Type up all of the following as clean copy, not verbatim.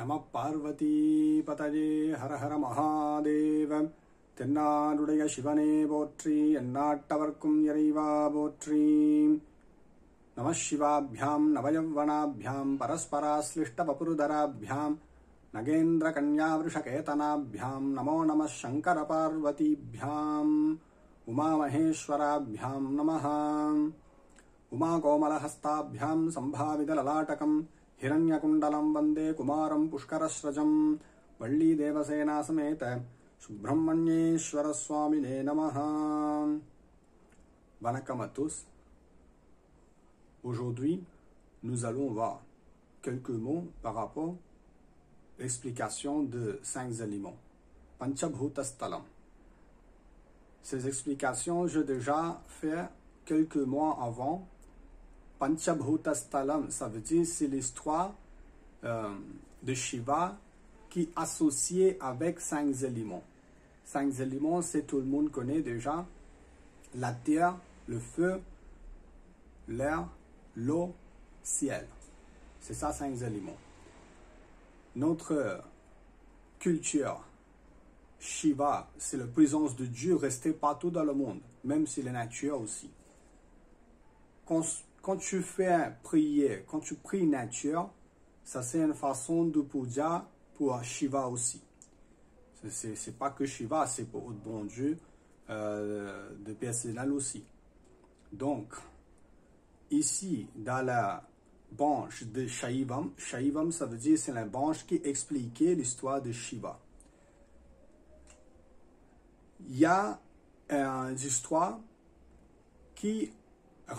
நம பார்வதி பதயே ஹர ஹர மகாதேவ தென்னாடுடைய சிவனே போற்றி எந்நாட்டவர்க்கும் இறைவா போற்றி நம சிவாபியாம் நவயவ்வனாபியாம் பரஸ்பராஸ்லிஷ்ட வபுருதராபியாம் நகேந்திர கன்யாவிருஷகேதனாபியாம் நமோ நம சங்கர பார்வதிபியாம் உமாமகேஸ்வராபியாம் நமः உமா கோமலஹஸ்தாபியாம் சம்பாவித லலாட்டகம் हिरण्यकुण्डलं वन्दे कुमारं पुष्करस्रजं वल्लीदेवसेना समेत सुब्रह्मण्येश्वरस्वामिने नमः. Vanakkam à tous. Aujourd'hui, nous allons voir quelques mots par rapport à l'explication de 5 éléments. Panchabhuta Stalam. Ces explications, j'ai déjà fait quelques mois avant. Panchabhuta Stalam, ça veut dire c'est l'histoire de Shiva qui est associée avec 5 éléments. 5 éléments, c'est tout le monde connaît déjà. La terre, le feu, l'air, l'eau, ciel. C'est ça 5 éléments. Notre culture, Shiva, c'est la présence de Dieu restée partout dans le monde, même si la nature aussi. Quand tu fais prier, quand tu pries nature, ça c'est une façon de puja pour Shiva aussi. C'est pas que Shiva, c'est pour le bon Dieu de personnel aussi. Donc, ici, dans la branche de Shaivam, Shaivam ça veut dire c'est la branche qui expliquait l'histoire de Shiva. Il y a une histoire qui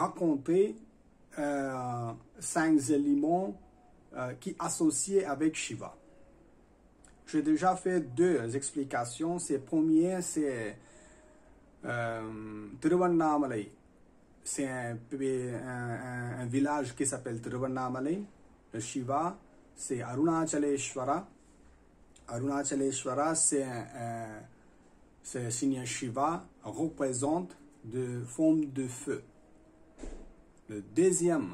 racontait 5 éléments qui associés avec Shiva. J'ai déjà fait 2 explications. Le premier, c'est Tiruvannamalai. C'est un village qui s'appelle Tiruvannamalai. Le Shiva, c'est Arunachaleshwara. Arunachaleshwara, c'est signe Shiva, représente de forme de feu. Le deuxième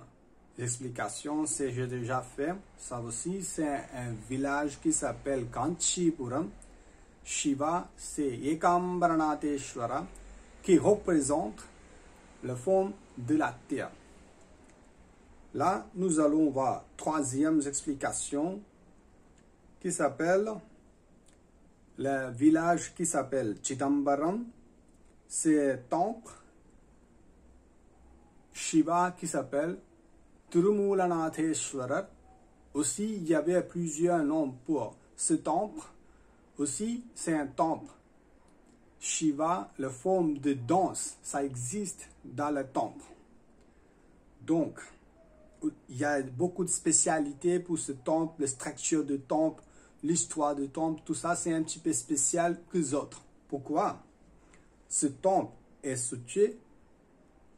explication, c'est j'ai déjà fait, ça aussi, c'est un village qui s'appelle Kanchipuram. Shiva, c'est Ekambaranateshwara, qui représente la forme de la terre. Là, nous allons voir troisième explication qui s'appelle le village qui s'appelle Chidambaram. C'est temple Shiva qui s'appelle Tirumulanatheshwarar. Aussi, il y avait plusieurs noms pour ce temple. Aussi, c'est un temple. Shiva, la forme de danse, ça existe dans le temple. Donc, il y a beaucoup de spécialités pour ce temple, la structure du temple, l'histoire du temple, tout ça, c'est un petit peu spécial que les autres. Pourquoi? Ce temple est situé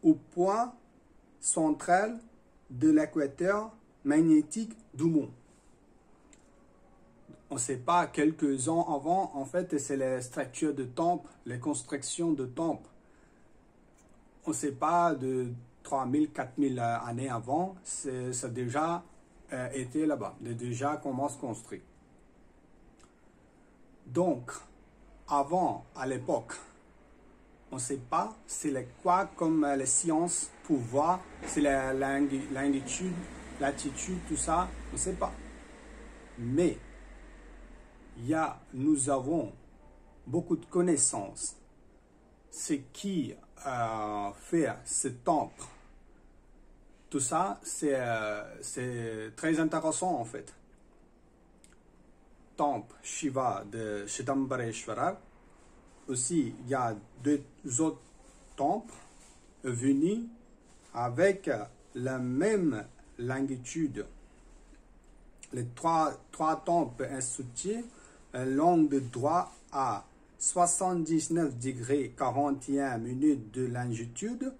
au point central de l'équateur magnétique du monde. On ne sait pas, quelques ans avant, en fait, c'est les structures de temple, les constructions de temple. On ne sait pas, de 3000, 4000 années avant, ça a déjà été là-bas, déjà commence à construire. Donc, avant, à l'époque, on ne sait pas c'est quoi comme les sciences pour voir, c'est la longitude, latitude, tout ça, on ne sait pas. Mais nous avons beaucoup de connaissances. Ce qui fait ce temple, tout ça, c'est très intéressant en fait. Temple Shiva de Chidambareshwara. Aussi, il y a 2 autres temples venus avec la même longitude. Les trois temples institués, longue de droit à 79 degrés 41 minutes de longitude,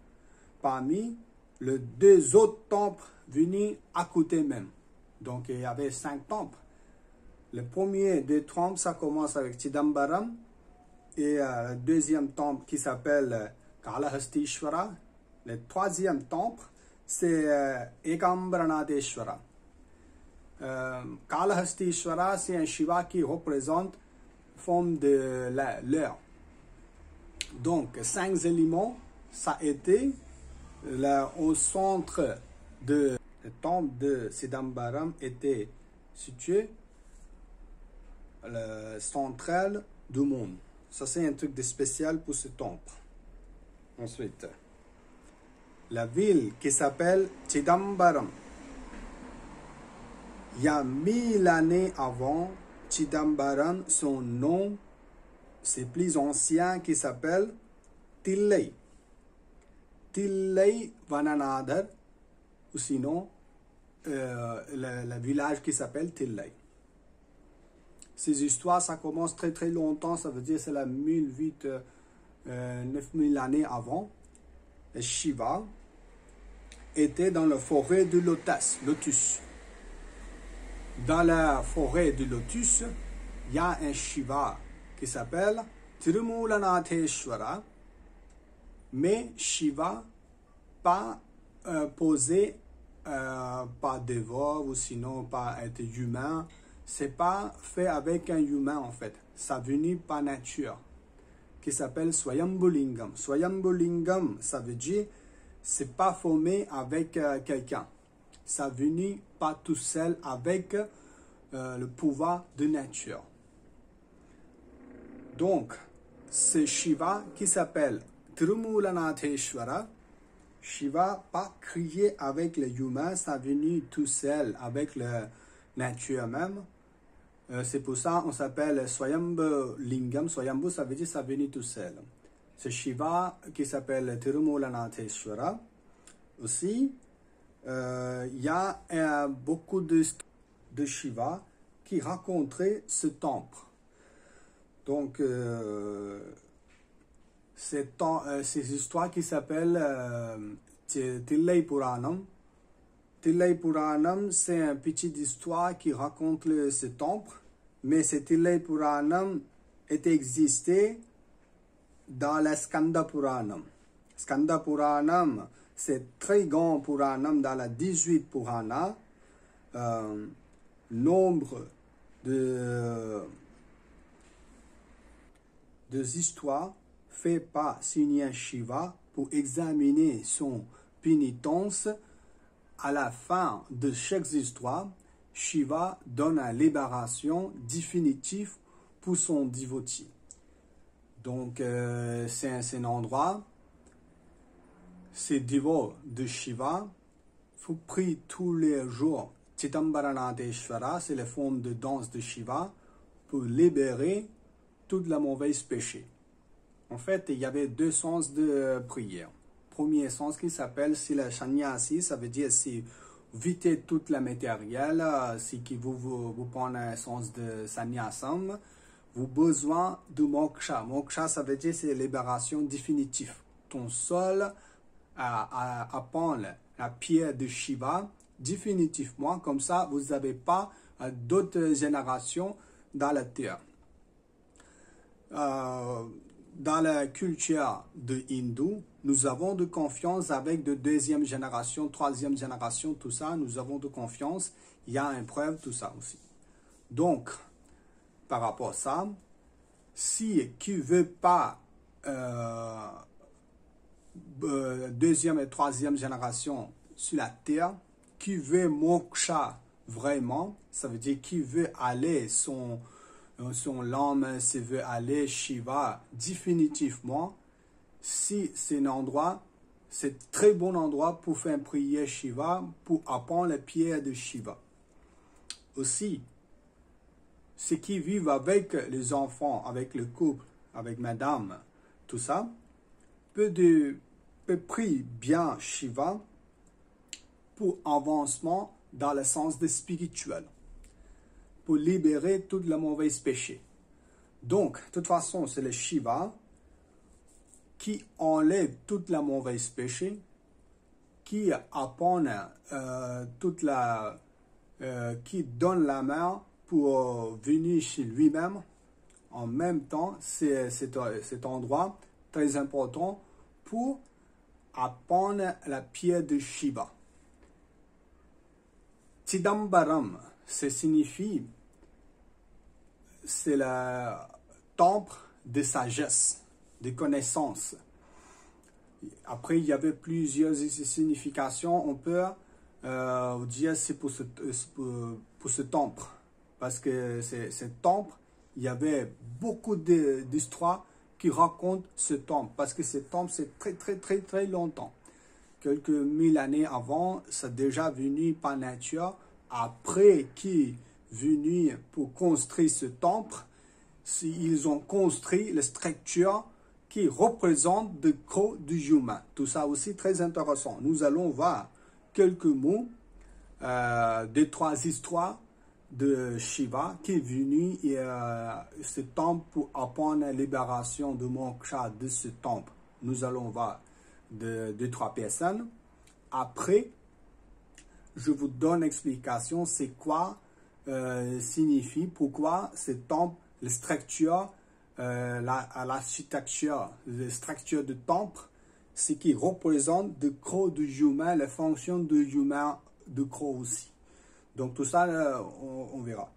parmi les 2 autres temples venus à côté même. Donc, il y avait 5 temples. Le premier des temples, ça commence avec Chidambaram. Et le deuxième temple qui s'appelle Kalahastishwara. Le troisième temple, c'est Ekambaranateshwara. Kalahastishvara, c'est un Shiva qui représente forme de l'air. Donc, 5 éléments, ça a été au centre de le temple de Chidambaram était situé central du monde. Ça, c'est un truc de spécial pour ce temple. Ensuite, la ville qui s'appelle Chidambaram. Il y a 1000 années avant Chidambaram, son nom, c'est plus ancien qui s'appelle Tillai. Tillai Vananadhar, ou sinon le village qui s'appelle Tillai. Ces histoires, ça commence très très longtemps, ça veut dire c'est la 9000 années avant. Et Shiva était dans la forêt du lotus. Dans la forêt du lotus, il y a un Shiva qui s'appelle Tirumulanatheshwara, mais Shiva pas posé par dévot ou sinon pas être humain. C'est pas fait avec un humain en fait. Ça venu par nature, qui s'appelle Swayambulingam. Swayambulingam, ça veut dire c'est pas formé avec quelqu'un. Ça venu pas tout seul avec le pouvoir de nature. Donc, c'est Shiva qui s'appelle Tirumulanatheshwara. Shiva pas créé avec les humains, ça venu tout seul avec la nature même. C'est pour ça qu'on s'appelle Swayambhu Lingam. Swayambhu, ça veut dire ça venu tout seul. C'est Shiva qui s'appelle Tirumulanatheshwara. Aussi, il y a beaucoup de Shiva qui racontaient ce temple. Donc, ces histoires qui s'appellent Tillai Puranam. Tillai Puranam, c'est une petite histoire qui raconte ce temple, mais ce Tillai Puranam était existé dans la Skanda Puranam. Skanda Puranam, c'est très grand Puranam dans la 18 Purana. Nombre de histoires faites par Senior Shiva pour examiner son pénitence. À la fin de chaque histoire, Shiva donne une libération définitive pour son devotee. Donc, c'est un endroit, ces dévots de Shiva, il faut prier tous les jours. Chidambaranadeshvara, c'est la forme de danse de Shiva pour libérer toute la mauvaise péché. En fait, il y avait 2 sens de prière. Premier sens qui s'appelle c'est le sannyasi, ça veut dire c'est éviter toute la matérielle, c'est que vous prenez un sens de sannyasam, vous avez besoin de moksha. Moksha, ça veut dire c'est libération définitive. Ton seul à prendre la pierre de Shiva définitivement, comme ça vous n'avez pas d'autres générations dans la terre. Dans la culture de hindou, nous avons de confiance avec de 2e génération, 3e génération, tout ça, nous avons de confiance. Il y a une preuve, tout ça aussi. Donc, par rapport à ça, si qui ne veut pas 2e et 3e génération sur la terre, qui veut moksha vraiment, ça veut dire qui veut aller son l'âme, s'il veut aller Shiva définitivement, si c'est un endroit, c'est un très bon endroit pour faire prier Shiva, pour apprendre la pierre de Shiva. Aussi, ceux qui vivent avec les enfants, avec le couple, avec madame, tout ça, peut prier bien Shiva pour avancement dans le sens de spirituel, pour libérer toute la mauvaise péché. Donc, de toute façon, c'est le Shiva qui enlève toute la mauvaise péché, qui apprend qui donne la main pour venir chez lui-même. En même temps, c'est cet endroit très important pour apprendre la pierre de Shiva. Chidambaram, ça signifie, c'est le temple de sagesse, de connaissance. Après, il y avait plusieurs significations. On peut dire c'est pour ce temple. Parce que ce temple, il y avait beaucoup d'histoires qui racontent ce temple. Parce que ce temple, c'est très longtemps. Quelques mille années avant, c'est déjà venu par nature. Après qui est venu pour construire ce temple, ils ont construit la structure qui représente le corps du humain. Tout ça aussi très intéressant. Nous allons voir quelques mots des trois histoires de Shiva qui est venu ce temple pour apprendre la libération de moksha de ce temple. Nous allons voir deux, trois personnes. Après, je vous donne l'explication, c'est quoi signifie, pourquoi ce temple, la structure, l'architecture, la structure du temple, ce qui représente le corps du humain, la fonction du humain, du corps aussi. Donc tout ça, on verra.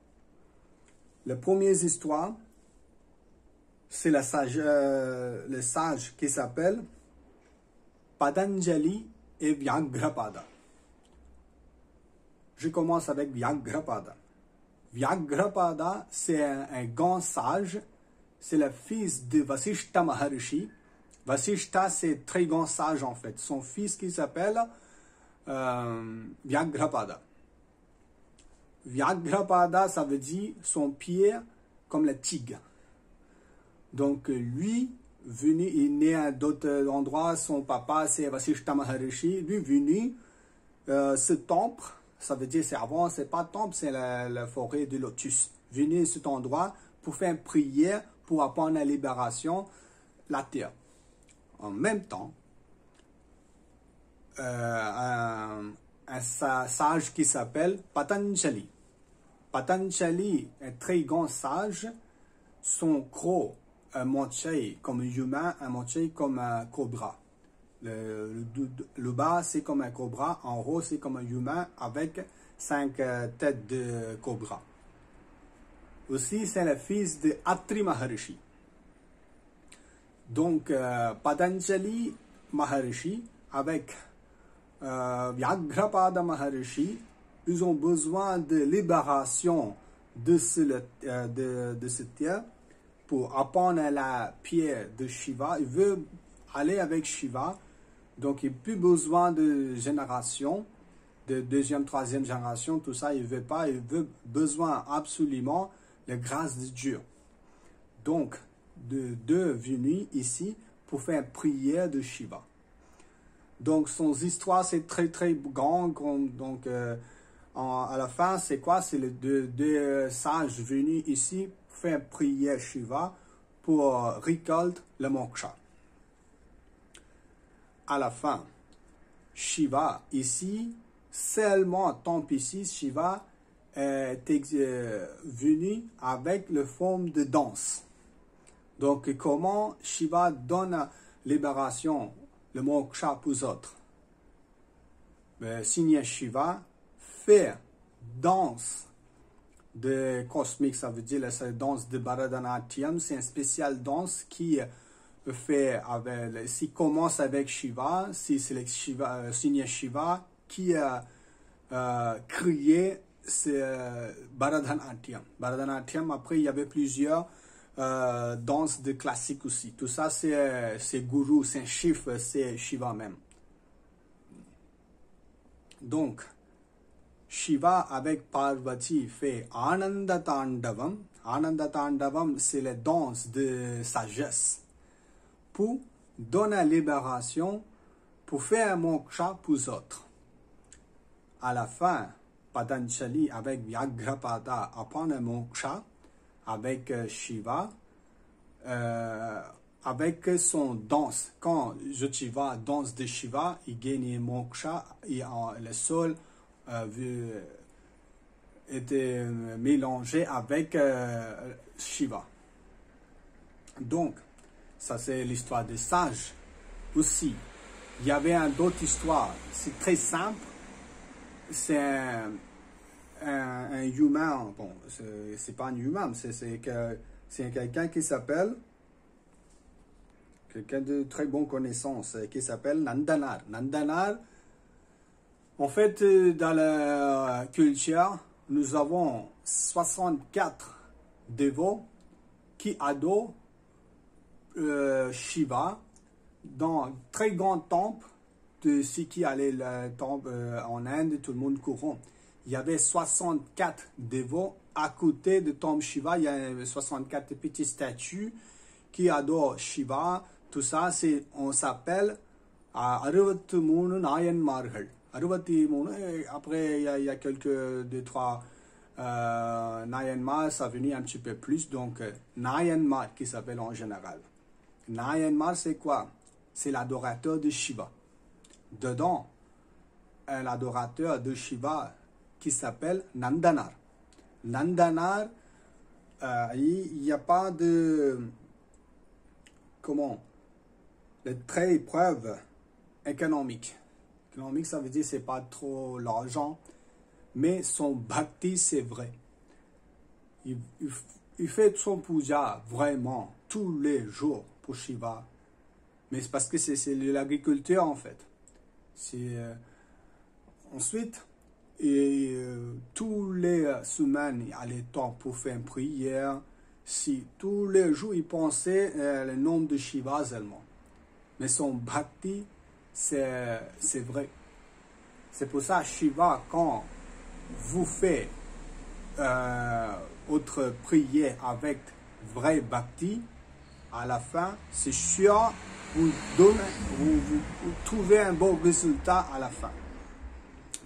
La première histoire, c'est le sage qui s'appelle Patanjali et Vyagrapada. Je commence avec Vyagrapada. Vyagrapada, c'est un grand sage. C'est le fils de Vasishta Maharishi. Vasishta, c'est un très grand sage en fait. Son fils qui s'appelle Vyagrapada. Vyagrapada, ça veut dire son pied comme le tigre. Donc lui, venu, il est né à d'autres endroits. Son papa, c'est Vasishta Maharishi. Lui, venu, ce temple, ça veut dire, c'est avant, c'est pas temple, c'est la forêt de lotus. Venu à cet endroit pour faire une prière, pour apprendre la libération, la terre. En même temps, un sage qui s'appelle Patanjali. Patanjali, un très grand sage, son croc, un moitié comme un humain, un moitié comme un cobra. Le bas, c'est comme un cobra, en haut, c'est comme un humain avec 5 têtes de cobra. Aussi, c'est le fils de Atri Maharishi. Donc, Patanjali Maharishi avec Vyagrapada Maharishi, ils ont besoin de libération de ce terre pour apprendre la pierre de Shiva. Il veut aller avec Shiva, donc il n'a plus besoin de génération, de deuxième, troisième génération, tout ça, il ne veut pas, il veut besoin absolument la grâce de Dieu. Donc, deux venus ici pour faire une prière de Shiva. Donc, son histoire, c'est très grand. Donc, à la fin, c'est quoi? C'est les deux sages venus ici pour faire une prière Shiva pour récolter le moksha. À la fin, Shiva, ici, seulement temple ici, Shiva est venu avec la forme de danse. Donc, comment Shiva donne la libération, le moksha pour les autres? Signé Shiva fait danse de cosmique, ça veut dire la danse de Bharatanatyam, c'est une spéciale danse qui fait avec, si commence avec Shiva, si c'est signé Shiva qui a créé Bharatanatyam. Bharatanatyam, après il y avait plusieurs danses de classique aussi. Tout ça c'est Guru, c'est un chiffre, c'est Shiva même. Donc, Shiva avec Parvati fait Ananda Tandavam. Ananda Tandavam, c'est la danse de sagesse pour donner la libération, pour faire un moksha pour les autres. À la fin, Patanjali avec Vyagrapada apprend un moksha avec Shiva, avec son danse. Quand Shiva danse de Shiva, il gagne un moksha et le sol était mélangé avec Shiva. Donc, ça c'est l'histoire des sages. Aussi, il y avait une autre histoire, c'est très simple. C'est un humain, bon, c'est pas un humain, c'est quelqu'un qui s'appelle, quelqu'un de très bonne connaissance, qui s'appelle Nandanar. Nandanar, en fait, dans la culture, nous avons 64 dévots qui adorent Shiva dans un très grand temple de ce qui allait le temple en Inde, tout le monde courant. Il y avait 64 dévots à côté de temple Shiva. Il y a 64 petites statues qui adorent Shiva. Tout ça, on s'appelle Aruvatmunu Nayanmargal. Aruvatmunu, après il y a quelques, deux, trois Nayanmar, ça venait un petit peu plus. Donc, Nayanmar qui s'appelle en général. Nayanmar, c'est quoi? C'est l'adorateur de Shiva. Dedans, l'adorateur de Shiva qui s'appelle Nandanar. Nandanar, il n'y a pas de, de très preuve économique. Économique, ça veut dire que ce n'est pas trop l'argent, mais son bhakti, c'est vrai. Il fait son puja vraiment tous les jours pour Shiva. Mais c'est parce que c'est l'agriculture en fait. Ensuite, tous les semaines, il allait temps pour faire une prière. Si tous les jours, il pensait le nom de Shiva seulement. Mais son bhakti, c'est vrai. C'est pour ça, Shiva, quand vous faites votre prière avec vrai bhakti, à la fin, c'est sûr, vous trouvez un bon résultat à la fin.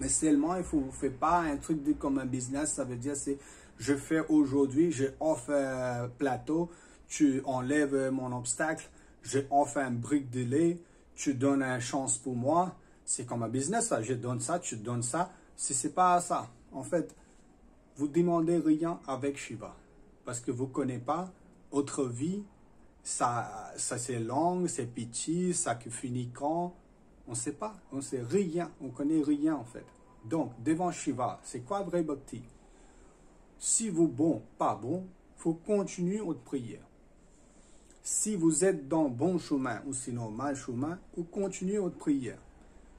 Mais seulement, il ne fait pas un truc comme un business. Ça veut dire, c'est je fais aujourd'hui, je offre un plateau, tu enlèves mon obstacle, je offre un brique de lait, tu donnes une chance pour moi. C'est comme un business, ça. Je donne ça, tu donnes ça. C'est pas ça. En fait, vous demandez rien avec Shiva. Parce que vous ne connaissez pas votre vie. Ça c'est long, c'est petit, ça finit quand. On ne sait pas, on ne sait rien, on ne connaît rien en fait. Donc, devant Shiva, c'est quoi vrai bhakti? Si vous bon, pas bon, il faut continuer votre prière. Si vous êtes dans bon chemin ou sinon mal chemin, vous continuez votre prière.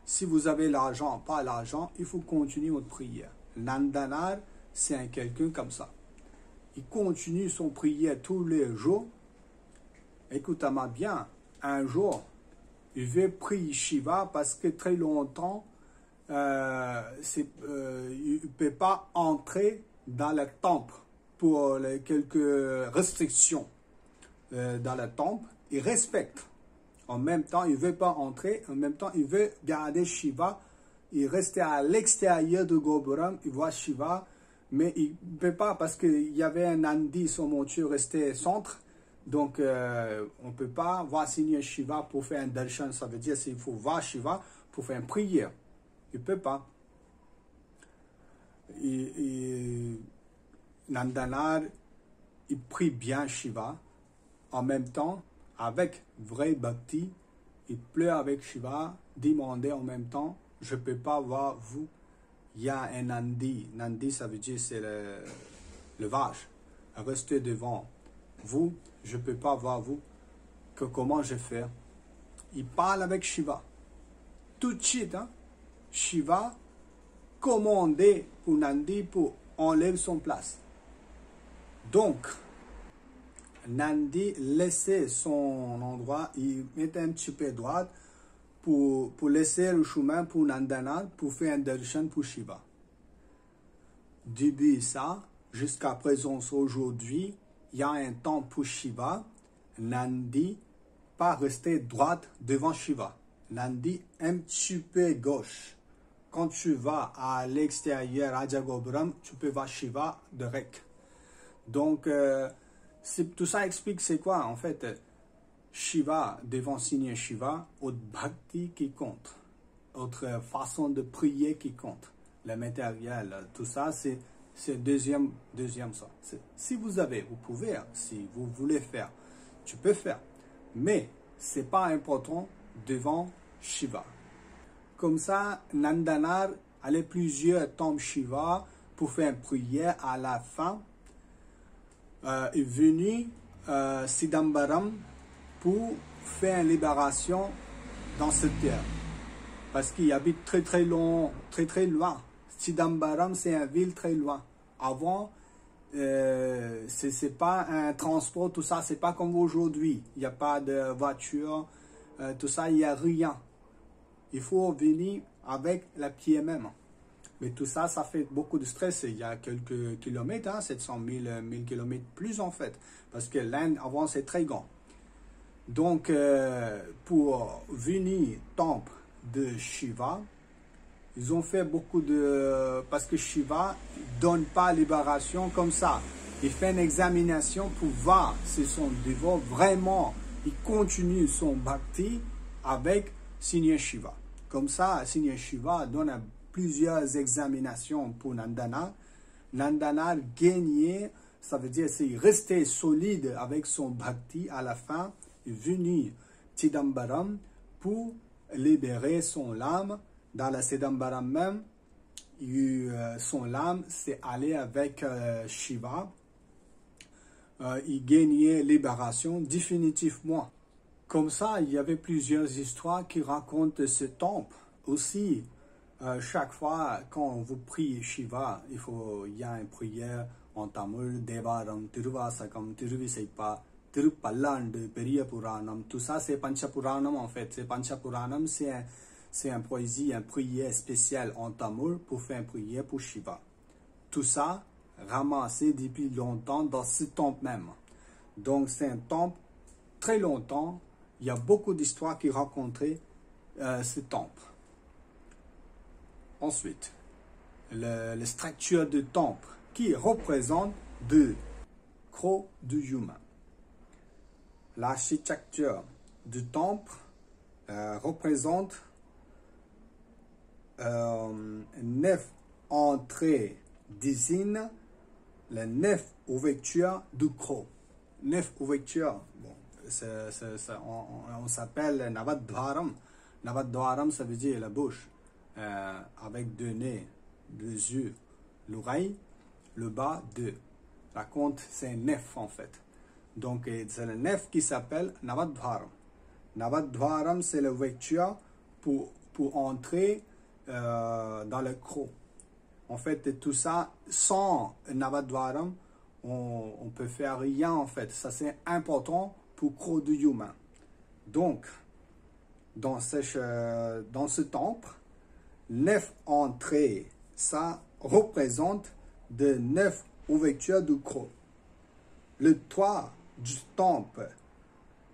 Si vous avez l'argent, pas l'argent, il faut continuer votre prière. Nandanar, c'est quelqu'un comme ça. Il continue son prière tous les jours. Écoutez-moi bien, un jour, il veut prier Shiva parce que très longtemps, il ne peut pas entrer dans le temple pour quelques restrictions dans le temple. Il respecte. En même temps, il ne veut pas entrer. En même temps, il veut garder Shiva. Il reste à l'extérieur de Gopuram. Il voit Shiva. Mais il ne peut pas parce qu'il y avait un Nandi, son monture restait centre. Donc, on ne peut pas voir Seigneur Shiva pour faire un darshan. Ça veut dire qu'il faut voir Shiva pour faire une prière. Il ne peut pas. Nandanar, il prie bien Shiva. En même temps, avec vrai bhakti, il pleure avec Shiva, demandait en même temps, je ne peux pas voir vous. Il y a un Nandi. Nandi, ça veut dire c'est le vache. Restez devant vous. Je ne peux pas voir vous, comment je fais. Il parle avec Shiva. Tout de suite, hein, Shiva commandait pour Nandi pour enlever son place. Donc, Nandi laissait son endroit, il mettait un petit peu droite pour laisser le chemin pour Nandanar pour faire un darshan pour Shiva. Depuis ça, jusqu'à présent, aujourd'hui, il y a un temps pour Shiva, Nandi, pas rester droite devant Shiva. Nandi, un petit peu gauche. Quand tu vas à l'extérieur, à Jagopuram, tu peux voir Shiva direct. Donc, tout ça explique c'est quoi, en fait, Shiva, devant Seigneur Shiva, autre bhakti qui compte, autre façon de prier qui compte. Le matériel, tout ça, c'est deuxième ça. Si vous avez, vous pouvez, si vous voulez faire, tu peux faire. Mais ce n'est pas important devant Shiva. Comme ça, Nandanar allait plusieurs temples Shiva pour faire une prière à la fin, est venu Chidambaram pour faire une libération dans cette terre. Parce qu'il habite très loin. Chidambaram, c'est une ville très loin. Avant, c'est pas un transport, tout ça, c'est pas comme aujourd'hui. Il n'y a pas de voiture, tout ça, il n'y a rien. Il faut venir avec la pied même. Mais tout ça, ça fait beaucoup de stress. Il y a quelques kilomètres, hein, 700 000 kilomètres plus en fait. Parce que l'Inde, avant, c'est très grand. Donc, pour venir au temple de Shiva, ils ont fait beaucoup de... Parce que Shiva ne donne pas libération comme ça. Il fait une examination pour voir si son dévot vraiment, il continue son bhakti avec Seigneur Shiva. Comme ça, Seigneur Shiva donne plusieurs examinations pour Nandana. Nandana gagnait, ça veut dire c'est rester solide avec son bhakti à la fin, est venu Chidambaram pour libérer son âme. Dans la Chidambaram même, son âme s'est allée avec Shiva. Il gagnait libération définitivement. Comme ça, il y avait plusieurs histoires qui racontent ce temple. Aussi, chaque fois quand vous priez Shiva, il y a une prière en tamil, Devaram, Tiruvasakam, Tiruvisaipa, Tirupalland, Periya Puranam. Tout ça, c'est Panchapuranam en fait. C'est Panchapuranam, c'est une poésie, une prière spéciale en tamil pour faire une prière pour Shiva. Tout ça, ramassé depuis longtemps dans ce temple même. Donc, c'est un temple très longtemps. Il y a beaucoup d'histoires qui racontaient ce temple. Ensuite, la structure du temple qui représente deux crocs du humain. L'architecture du temple représente 9 entrées désignent les 9 ouvertures du croc. 9 ouvertures, bon, on s'appelle Navadvaram. Navadvaram, ça veut dire la bouche, avec deux nez, deux yeux, l'oreille, le bas, deux. La compte, c'est 9 en fait. Donc, c'est le 9 qui s'appelle Navadvaram. Navadvaram, c'est l'ouverture pour entrer dans le croc. En fait, tout ça, sans Navadvaram, on peut faire rien en fait. Ça, c'est important pour croc du humain. Donc, dans ce temple, 9 entrées, ça représente de 9 ouvertures du croc. Le toit du temple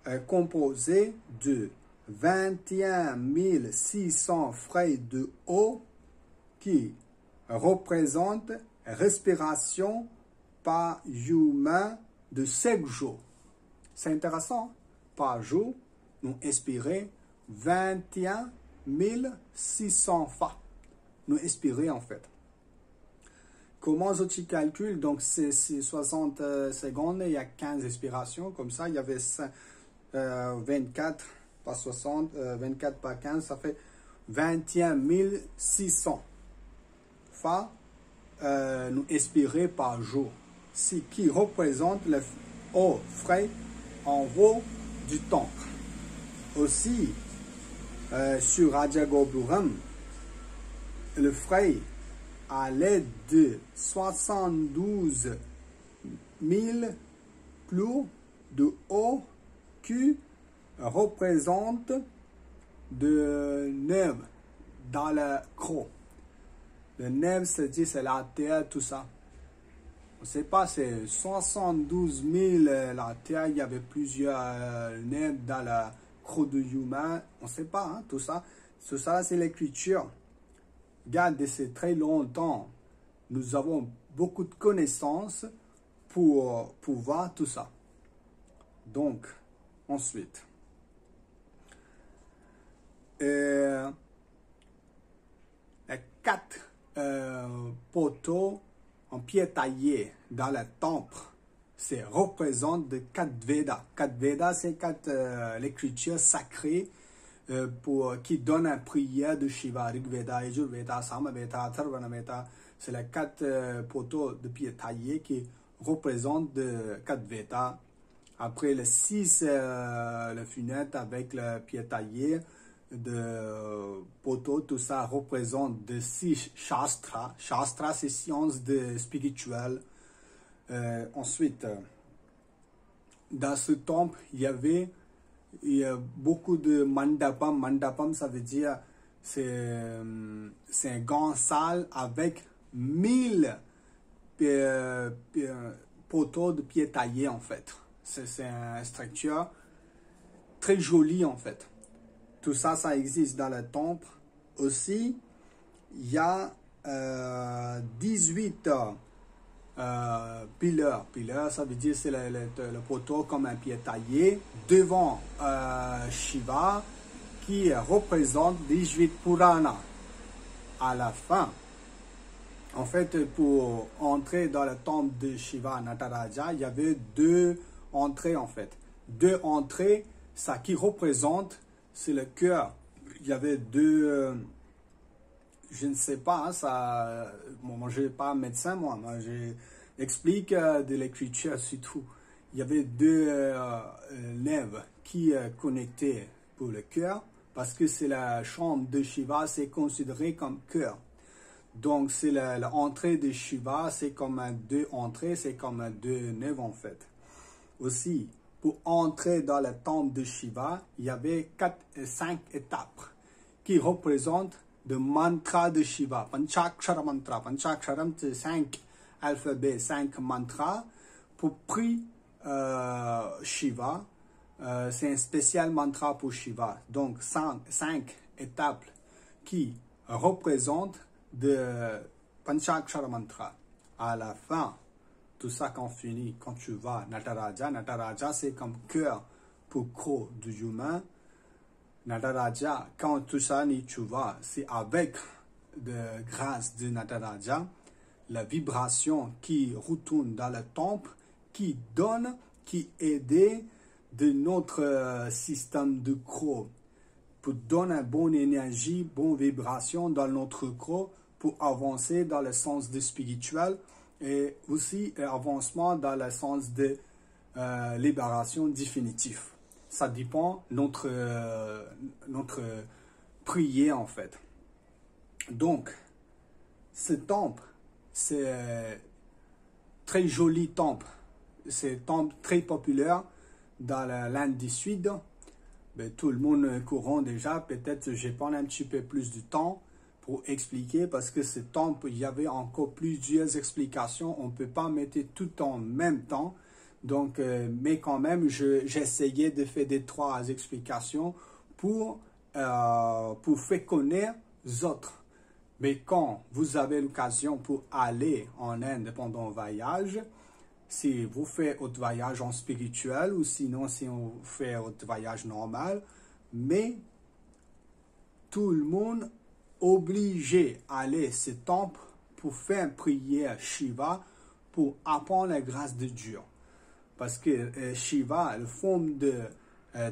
est composé de 21 600 frais de haut qui représente respiration par humain de 5 jours. C'est intéressant. Par jour, nous expirons 21 600 fois. Nous expirons en fait. Comment je calcule? Donc, c'est 60 secondes, il y a 15 expirations. Comme ça, il y avait 24 par 60, 24 par 15, ça fait 21 600 fois nous expirer par jour. Ce qui représente le eau frais en haut du temple. Aussi, sur Raja Gopuram, le frais allait de 72 000 clous de haut qui représente de nerfs dans le croc. Le nerf, c'est la terre, tout ça. On ne sait pas, c'est 72 000 la terre, il y avait plusieurs nerfs dans le croc de humain. On ne sait pas, hein, tout ça. Tout ça, c'est l'écriture. Regardez, c'est très longtemps. Nous avons beaucoup de connaissances pour voir tout ça. Donc, ensuite, les 4 poteaux en pierre taillée dans le temple, c'est représente de 4 Védas. 4 Védas, c'est 4 l'écriture sacrée qui donne une prière de Shiva, Rig Veda, Yajur Veda, Sama Veda, Atharvana Veda, C'est les 4 poteaux de pierre taillée qui représentent de 4 Vedas. Après les 6 les fenêtres avec la pierre taillée de poteaux, tout ça représente de 6 shastras. Shastra, c'est science spirituelle. Ensuite, dans ce temple, il y avait beaucoup de mandapam. Mandapam, ça veut dire c'est un grand salle avec 1000 poteaux de pierre taillée en fait. C'est une structure très jolie en fait. Tout ça, ça existe dans le temple. Aussi, il y a 18 pillars. Pillars, ça veut dire c'est le poteau comme un pied taillé devant Shiva qui représente 18 Puranas. À la fin, en fait, pour entrer dans le temple de Shiva Nataraja, il y avait 2 entrées en fait. 2 entrées, ça qui représente, c'est le cœur. Il y avait 2, je ne sais pas, ça, moi je ne suis pas médecin, moi j'explique de l'écriture surtout. Il y avait 2 nerfs qui connectaient pour le cœur, parce que c'est la chambre de Shiva, c'est considéré comme cœur. Donc c'est l'entrée de Shiva, c'est comme 2 entrées, c'est comme 2 nerfs en fait. Aussi, pour entrer dans le temple de Shiva, il y avait 5 étapes qui représentent le mantra de Shiva. Panchakshara mantra. Panchaksharam, c'est 5 alphabets, 5 mantras. Pour prier Shiva, c'est un spécial mantra pour Shiva. Donc 5 étapes qui représentent le Panchakshara mantra. À la fin, tout ça quand finit, quand tu vas Nataraja, Nataraja c'est comme cœur pour corps du humain. Nataraja, quand tout ça tu vas, c'est avec la grâce de Nataraja, la vibration qui retourne dans le temple, qui donne, qui aide de notre système de corps, pour donner une bonne énergie, bonne vibration dans notre corps, pour avancer dans le sens de spirituel, et aussi avancement dans le sens de libération définitive. Ça dépend de notre prière en fait. Donc, ce temple, c'est un très joli temple. C'est un temple très populaire dans l'Inde du Sud. Ben, tout le monde courant déjà. Peut-être je vais prendre un petit peu plus de temps pour expliquer, parce que ce temple, il y avait encore plusieurs explications. On ne peut pas mettre tout en même temps. Donc, mais quand même, j'essayais de faire des 3 explications pour faire connaître les autres. Mais quand vous avez l'occasion pour aller en Inde pendant un voyage, si vous faites votre voyage en spirituel, ou sinon si on fait votre voyage normal, mais tout le monde obligé à aller à ce temple pour faire une prière Shiva, pour apprendre la grâce de Dieu. Parce que Shiva, la forme de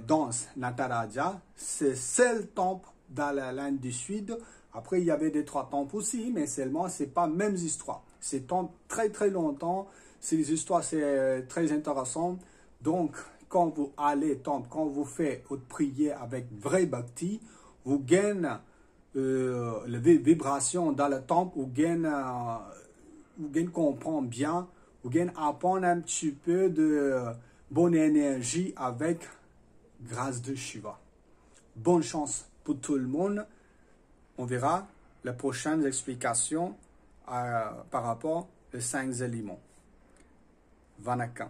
danse Nataraja, c'est le seul temple dans l'Inde du Sud. Après, il y avait des 3 temples aussi, mais seulement, ce n'est pas les mêmes histoires. C'est temple très très longtemps. Ces histoires, c'est très intéressant. Donc, quand vous allez au temple, quand vous faites votre prière avec vrai bhakti, vous gagnez la vibration dans le temple, vous gagnez comprendre bien, vous gagnez apprendre un petit peu de bonne énergie avec grâce de Shiva. Bonne chance pour tout le monde. On verra les prochaines explications par rapport aux 5 éléments. Vanakkam.